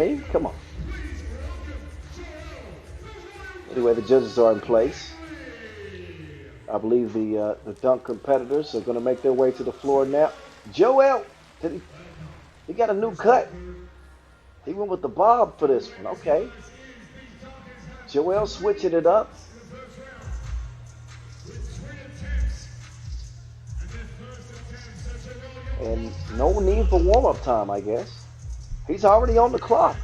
dream. Come on. Anyway, the judges are in place. I believe the dunk competitors are going to make their way to the floor now. Joel, he got a new cut. He went with the bob for this one. Okay. Joel switching it up. And no need for warm-up time, I guess. He's already on the clock.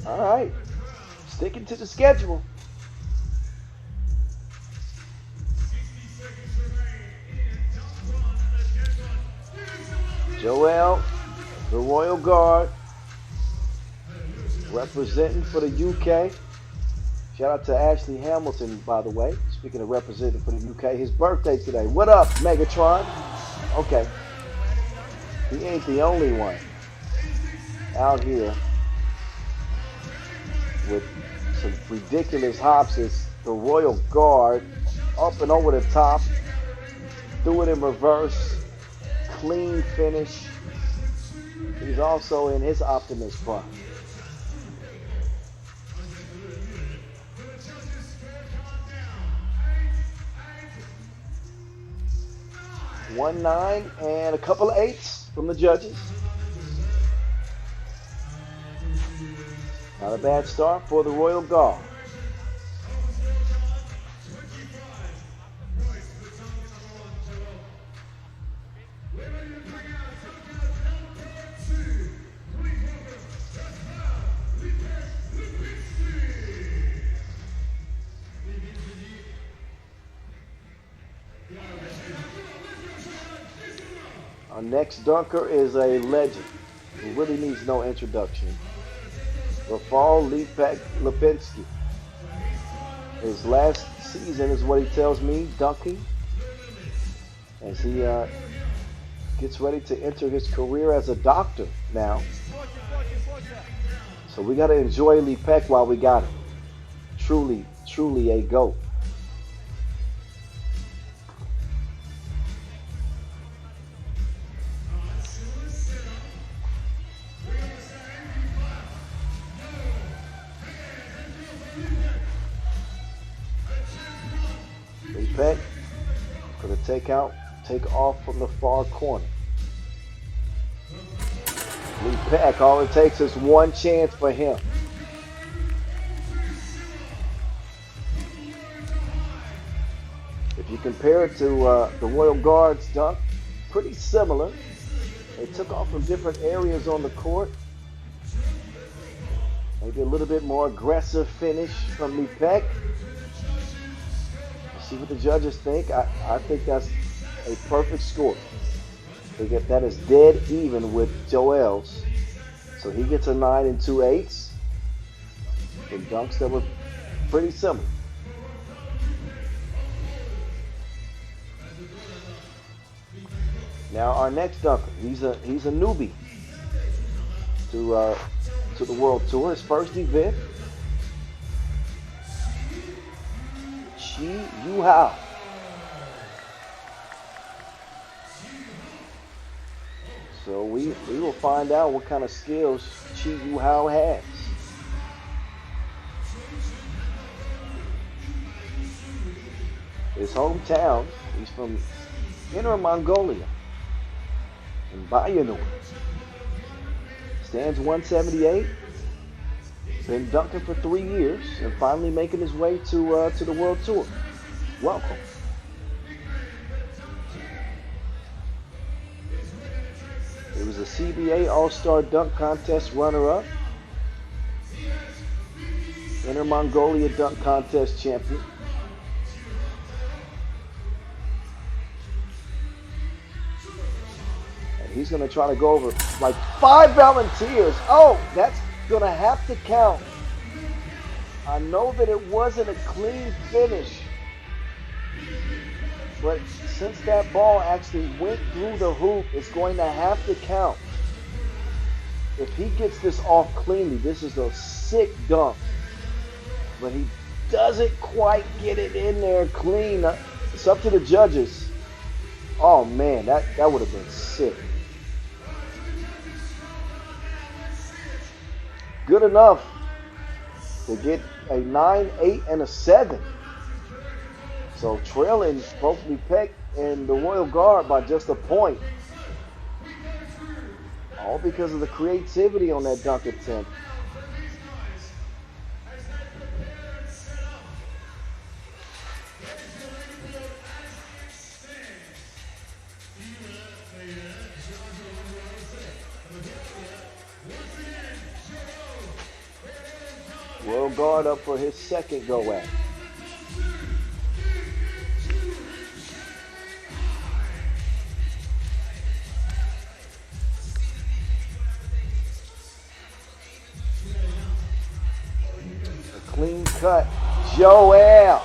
All right. Sticking to the schedule. Joel, the Royal Guard, representing for the UK. Shout out to Ashley Hamilton, by the way. Speaking of representing for the UK, his birthday today. What up, Megatron? Okay. He ain't the only one out here with some ridiculous hops. It's the Royal Guard up and over the top. Do it in reverse. Clean finish. He's also in his Optimus Prime. One 9 and a couple of 8s from the judges. Not a bad start for the Royal Guard. Our next dunker is a legend who really needs no introduction. Rafal Lipinski. His last season is what he tells me, dunking, as he gets ready to enter his career as a doctor now. So we got to enjoy Lipek while we got him. Truly, truly a GOAT. Lipek going to take off from the far corner. Lipek, all it takes is one chance for him. If you compare it to the Royal Guard's dunk, pretty similar. They took off from different areas on the court. Maybe a little bit more aggressive finish from Lipek. See what the judges think. I think that's a perfect score. That is dead even with Joel's. So he gets a 9 and 2 8s. In dunks that were pretty similar. Now our next dunker, he's a newbie to the World Tour. His first event. Chi Yu Hao. So we will find out what kind of skills Chi Yu Hao has. His hometown, he's from Inner Mongolia, in Bayanu. Stands 178. Been dunking for 3 years and finally making his way to the World Tour. Welcome. He was a CBA All-Star Dunk Contest runner-up. Inner Mongolia Dunk Contest champion. And he's going to try to go over like 5 volunteers. Oh, that's going to have to count. I know that it wasn't a clean finish, but since that ball actually went through the hoop, it's going to have to count. If he gets this off cleanly, this is a sick dunk, but he doesn't quite get it in there clean. It's up to the judges. Oh man, that would have been sick. good enough to get a 9, 8, and a 7. So trailing both Lepek and the Royal Guard by just a point. All because of the creativity on that dunk attempt. Royal Guard up for his second go at. A clean cut. Joel.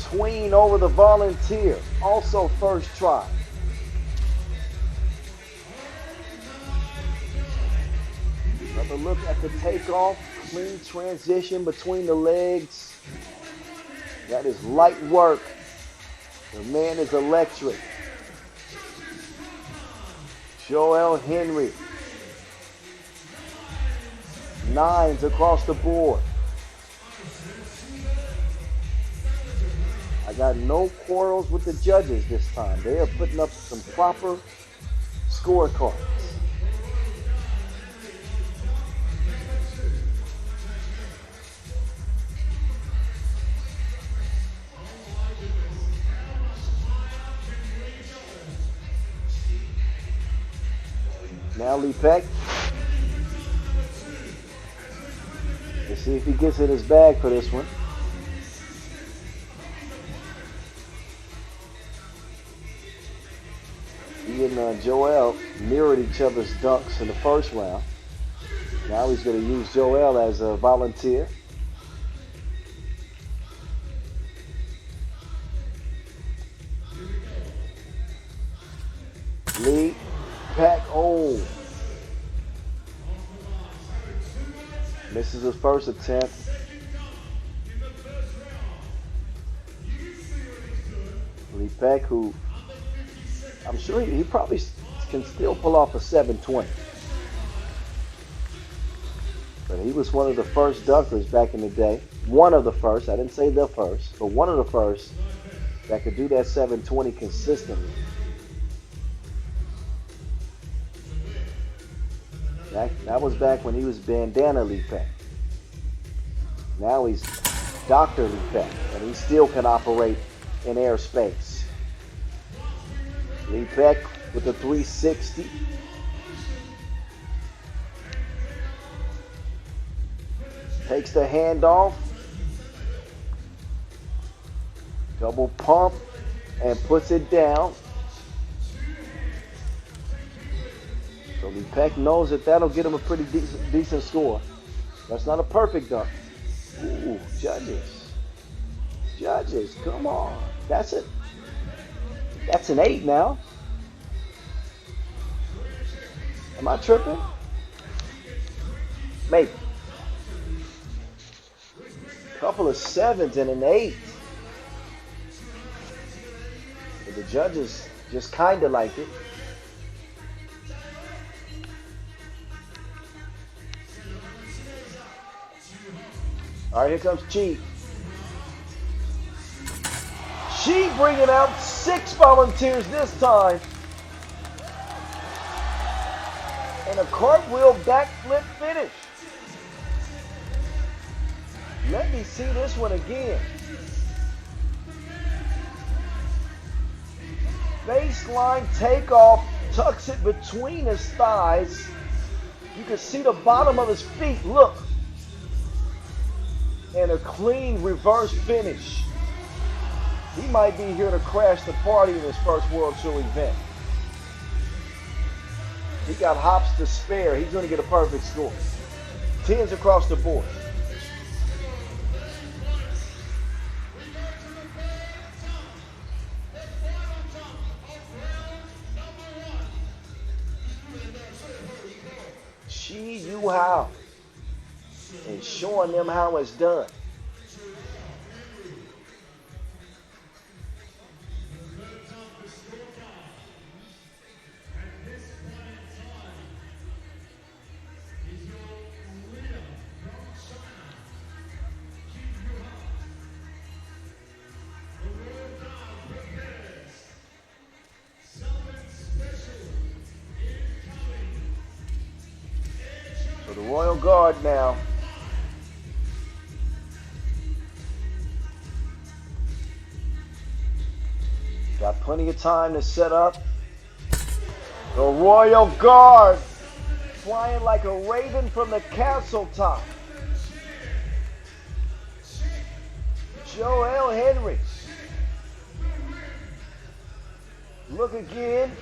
Tween over the Volunteer. Also first try. Another look at the takeoff. Clean transition between the legs. That is light work. The man is electric. Joel Henry. 9s across the board. I got no quarrels with the judges this time. They are putting up some proper scorecards. Now Lepek. Let's see if he gets in his bag for this one. He and Joel mirrored each other's dunks in the first round. Now he's going to use Joel as a volunteer. Lepek, oh. Misses his first attempt. Lepek, who I'm sure he probably can still pull off a 720. But he was one of the first dunkers back in the day. One of the first. I didn't say the first, but one of the first that could do that 720 consistently. That was back when he was Bandana Lepek. Now he's Dr. Lepek, and he still can operate in airspace. Lepek with the 360. Takes the handoff. Double pump and puts it down. So Lepek knows that that'll get him a pretty decent score. That's not a perfect dunk. Ooh, judges. Judges, come on. That's it. That's an 8 now. Am I tripping? Maybe. Couple of 7s and an 8. But the judges just kind of like it. All right, here comes Chi. Chi bringing out 6 volunteers this time. And a cartwheel backflip finish. Let me see this one again. Baseline takeoff, tucks it between his thighs. You can see the bottom of his feet, look. And a clean reverse finish. He might be here to crash the party in his first World Tour event. He got hops to spare. He's going to get a perfect score. 10s across the board. Chi Yu Hao. And showing them how it's done. For the Royal Guard now. Got plenty of time to set up. The Royal Guard flying like a raven from the castle top. Joel Henry. Look again.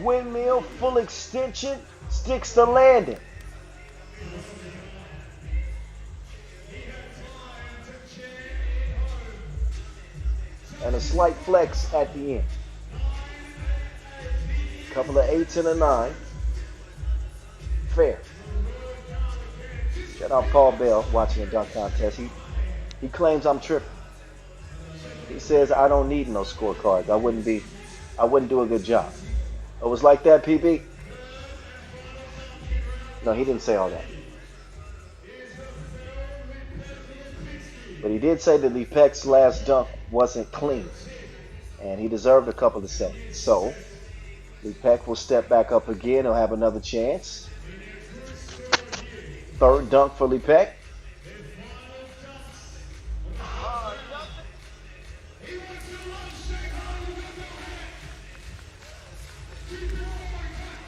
Windmill, full extension, sticks the landing. And a slight flex at the end. Couple of 8s and a 9. Fair. Shout out Paul Bell watching the dunk contest. He claims I'm tripping. He says I don't need no scorecards. I wouldn't do a good job. It was like that, PB? No, he didn't say all that. But he did say that Lepek's last dunk wasn't clean. And he deserved a couple of seconds. So, Lepek will step back up again. He'll have another chance. Third dunk for Lepek.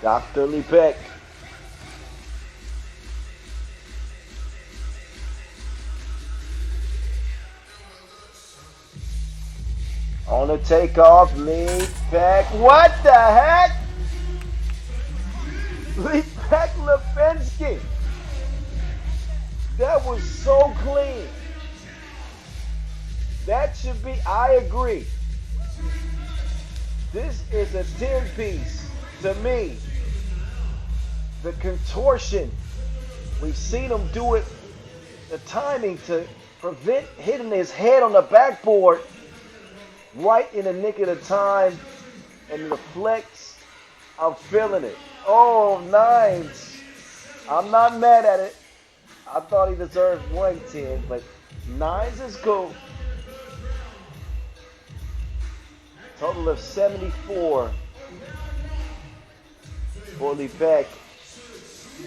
Dr. Lepek. On the takeoff, Lepek. What the heck? Lepek Lipinski. That was so clean. That should be, I agree. This is a 10-piece to me. The contortion, we've seen him do it, the timing to prevent hitting his head on the backboard right in the nick of the time, and the flex, I'm feeling it. Oh, 9s. I'm not mad at it. I thought he deserved 110, but 9s is cool. Total of 74 for Lepek.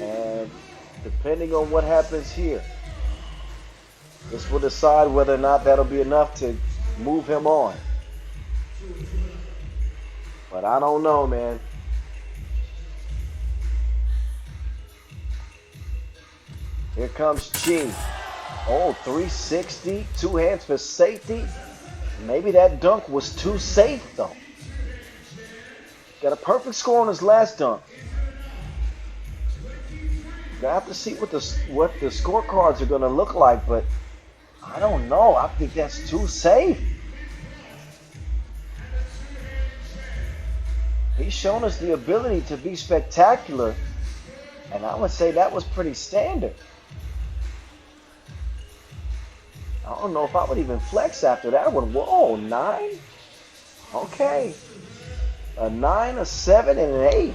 And depending on what happens here, this will decide whether or not that'll be enough to move him on. But I don't know, man. Here comes Chi. Oh, 360, 2 hands for safety. Maybe that dunk was too safe, though. Got a perfect score on his last dunk. Gonna have to see what the scorecards are gonna look like, but I don't know. I think that's too safe. He's shown us the ability to be spectacular, and I would say that was pretty standard. I don't know if I would even flex after that one. Whoa, 9? Okay. A 9, a 7, and an 8.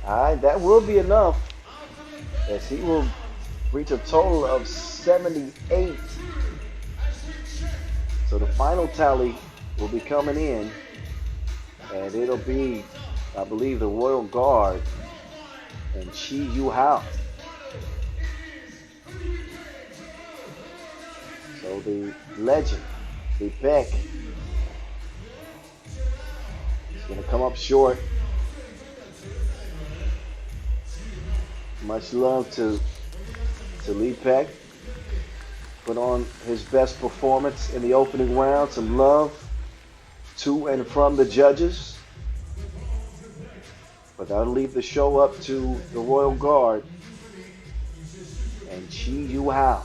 All right, that will be enough, as he will reach a total of 78. So the final tally will be coming in, and it'll be, I believe, the Royal Guard and Chi Yu Hao. So the legend, Lepek, is going to come up short. Much love to Lepek. Put on his best performance in the opening round. Some love to and from the judges. But that'll leave the show up to the Royal Guard and Chi Yu Hao.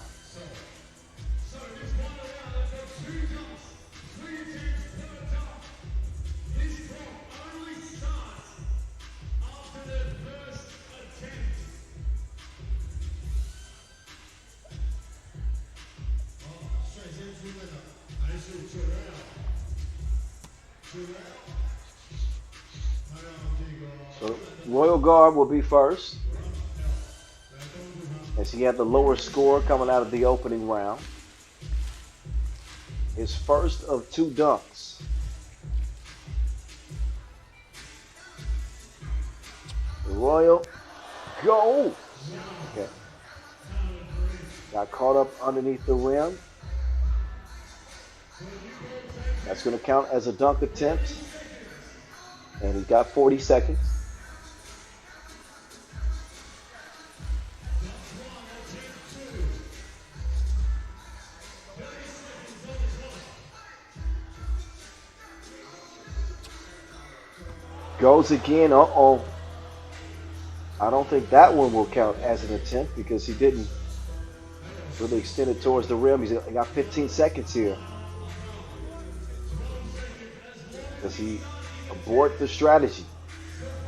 So Royal Guard will be first, as he had the lower score coming out of the opening round. His first of 2 dunks. The Royal. Go! Okay. Got caught up underneath the rim. That's going to count as a dunk attempt. And he's got 40 seconds. Goes again. Uh-oh. I don't think that one will count as an attempt because he didn't really extend it towards the rim. He's got 15 seconds here. Does he abort the strategy?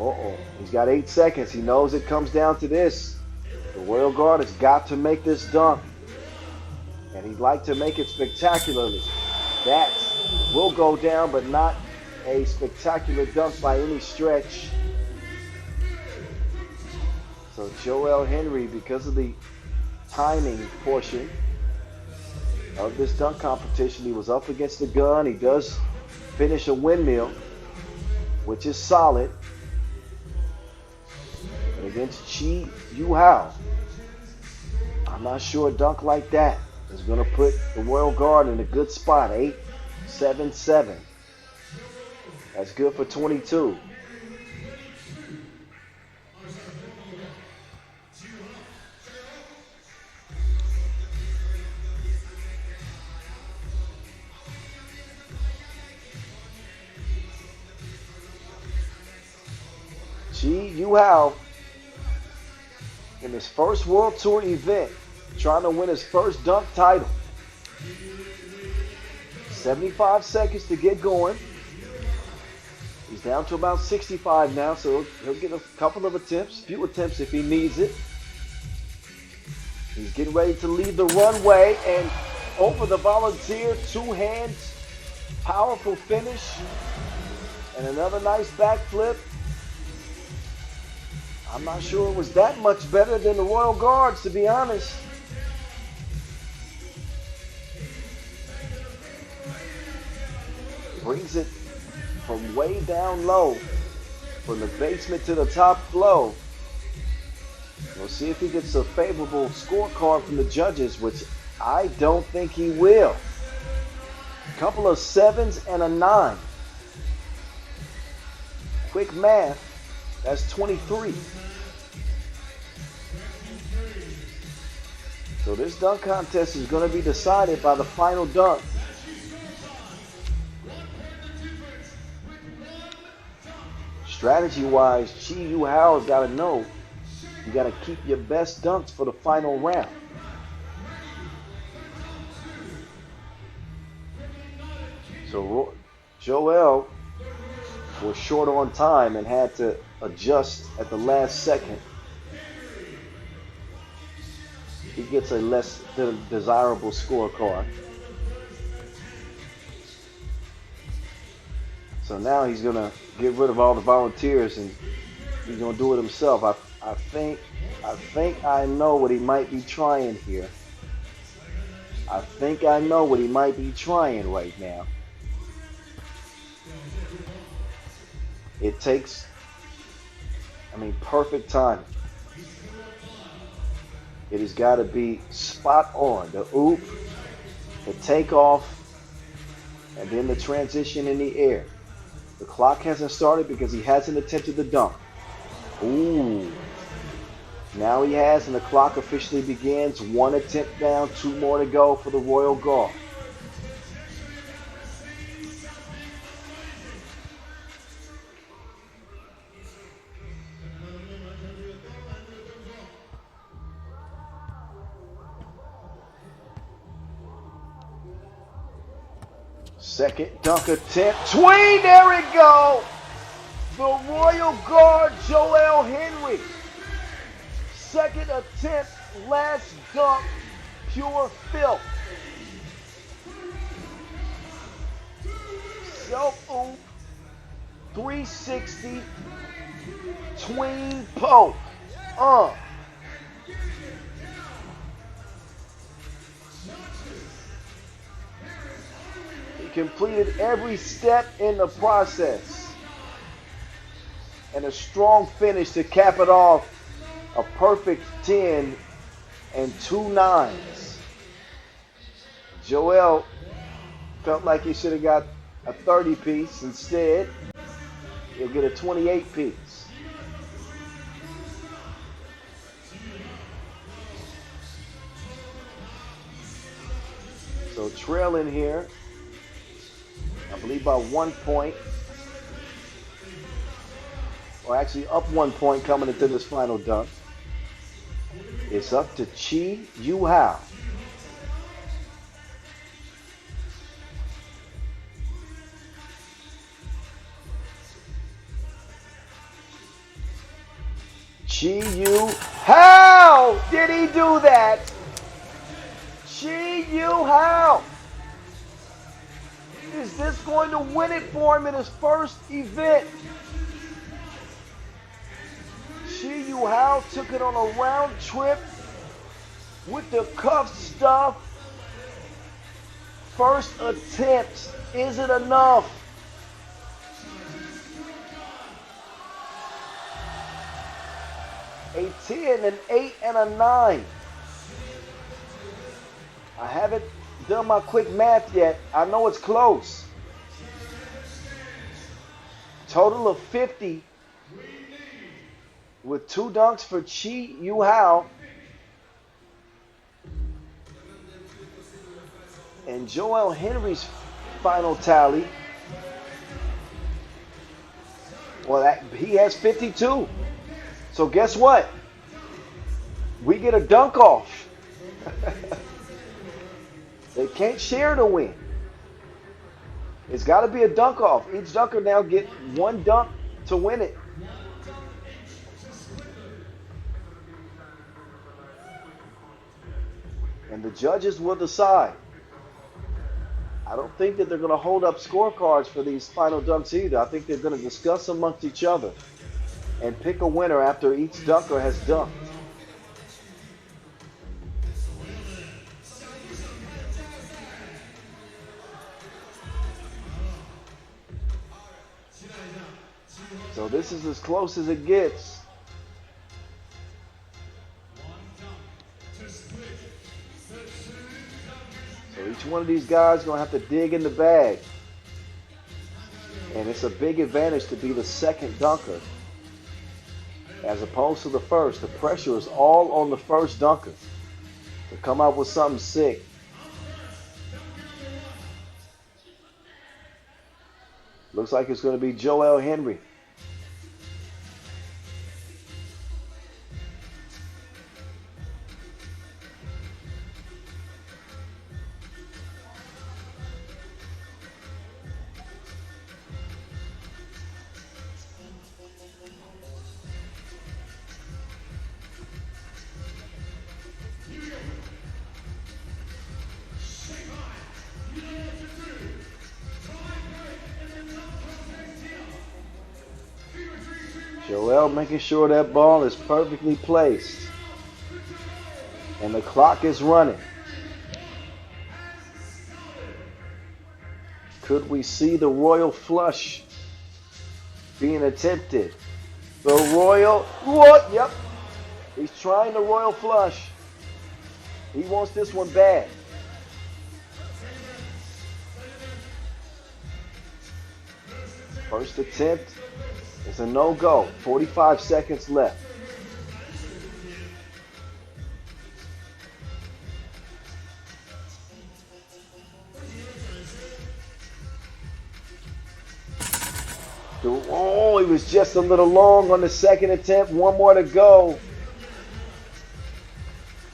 Uh-oh. He's got 8 seconds. He knows it comes down to this. The Royal Guard has got to make this dunk. And he'd like to make it spectacularly. That will go down, but not a spectacular dunk by any stretch. So Joel Henry, because of the timing portion of this dunk competition, he was up against the gun. He does finish a windmill, which is solid. And against Chi Yu Hao, I'm not sure a dunk like that is going to put the Royal Guard in a good spot. 8-7-7. That's good for 22. Chi Yu Hao, in his first World Tour event, trying to win his first dunk title. 75 seconds to get going. He's down to about 65 now, so he'll get a couple of attempts, few attempts if he needs it. He's getting ready to leave the runway, and over the volunteer, 2 hands, powerful finish, and another nice backflip. I'm not sure it was that much better than the Royal Guards, to be honest. Brings it from way down low, from the basement to the top floor. We'll see if he gets a favorable scorecard from the judges, which I don't think he will. A couple of 7s and a 9. Quick math, that's 23. So this dunk contest is going to be decided by the final dunk. Strategy-wise, Chi Yu Hao has got to know you got to keep your best dunks for the final round. So Joel was short on time and had to adjust at the last second. He gets a less desirable scorecard. So now he's going to get rid of all the volunteers and he's going to do it himself. I think I know what he might be trying here. I think I know what he might be trying right now. It takes, perfect timing. It has got to be spot on. The oop, the takeoff, and then the transition in the air. The clock hasn't started because he hasn't attempted the dunk. Ooh. Now he has, and the clock officially begins. 1 attempt down, 2 more to go for the Royal Guard. Second dunk attempt. Tween, there we go. The Royal Guard, Joel Henry. Second attempt, last dunk, pure filth. Self-oop, 360, tween poke. He completed every step in the process. and a strong finish to cap it off. A perfect 10 and 2 9s. Joel felt like he should have got a 30 piece. Instead, he'll get a 28 piece. So trailing here, I believe by 1 point. Or actually up 1 point coming into this final dunk. It's up to Chi Yu Hao. Chi Yu Hao! Did he do that? Chi Yu Hao! Is this going to win it for him in his first event? Chi Yu Hao took it on a round trip with the cuff stuff. First attempt. Is it enough? A 10, an 8, and a 9. I haven't done my quick math yet. I know it's close. Total of 50 with 2 dunks for Chi Yu Hao. And Joel Henry's final tally, well, he has 52. So guess what? We get a dunk off. They can't share the win. It's got to be a dunk off. Each dunker now get 1 dunk to win it. And the judges will decide. I don't think that they're going to hold up scorecards for these final dunks either. I think they're going to discuss amongst each other and pick a winner after each dunker has dunked. So this is as close as it gets. So each one of these guys is going to have to dig in the bag. And it's a big advantage to be the second dunker as opposed to the first. The pressure is all on the first dunker to come out with something sick. Looks like it's going to be Joel Henry. Joel making sure that ball is perfectly placed. And the clock is running. Could we see the royal flush being attempted? The royal, what? Yep. He's trying the royal flush. He wants this one bad. First attempt. It's a no-go. 45 seconds left. Oh, he was just a little long on the second attempt. 1 more to go.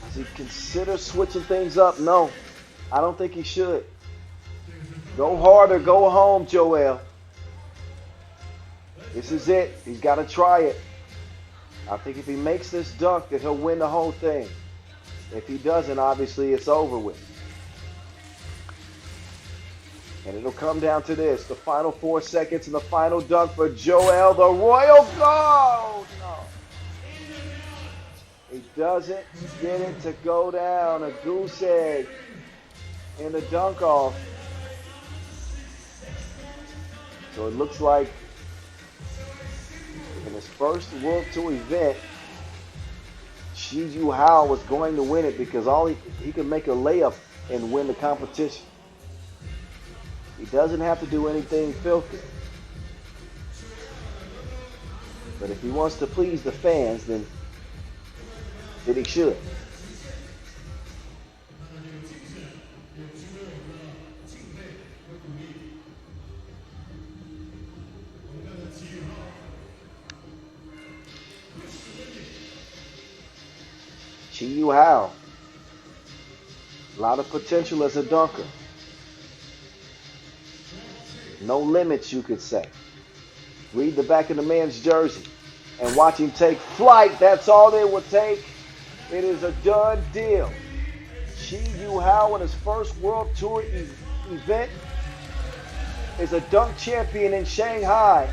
Does he consider switching things up? No, I don't think he should. Go hard or go home, Joel. This is it. He's got to try it. I think if he makes this dunk, that he'll win the whole thing. If he doesn't, obviously it's over with. And it'll come down to this. The final 4 seconds and the final dunk for Joel. The royal goal. No. He doesn't get it to go down. A goose egg in the dunk off. So it looks like his first World Tour event, Shi Hao was going to win it because he could make a layup and win the competition. He doesn't have to do anything filthy. But if he wants to please the fans, then he should. Shi Hao. A lot of potential as a dunker. No limits, you could say. Read the back of the man's jersey and watch him take flight. That's all it would take. It is a done deal. Shi Hao in his first World Tour event is a dunk champion in Shanghai.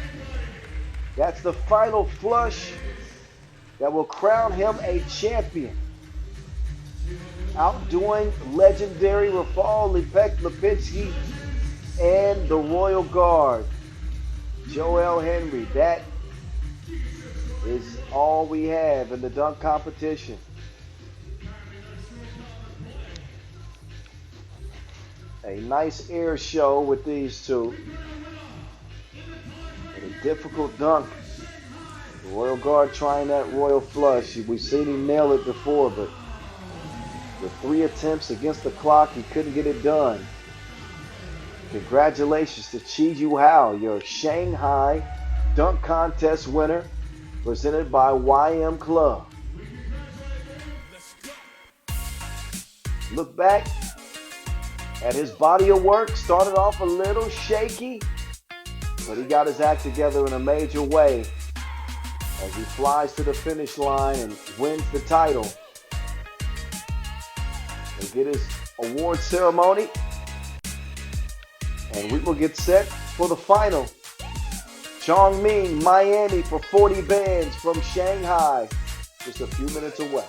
That's the final flush that will crown him a champion. Outdoing legendary Rafał Lipinski and the Royal Guard, Joel Henry. That is all we have in the dunk competition. A nice air show with these two. And a difficult dunk. The Royal Guard trying that Royal Flush. We've seen him nail it before, but with 3 attempts against the clock, he couldn't get it done. Congratulations to Shi Hao, your Shanghai Dunk Contest winner, presented by YM Club. Look back at his body of work. Started off a little shaky, but he got his act together in a major way as he flies to the finish line and wins the title. He'll get his award ceremony, and we will get set for the final. Chongming, Miami for 40 bands from Shanghai, just a few minutes away.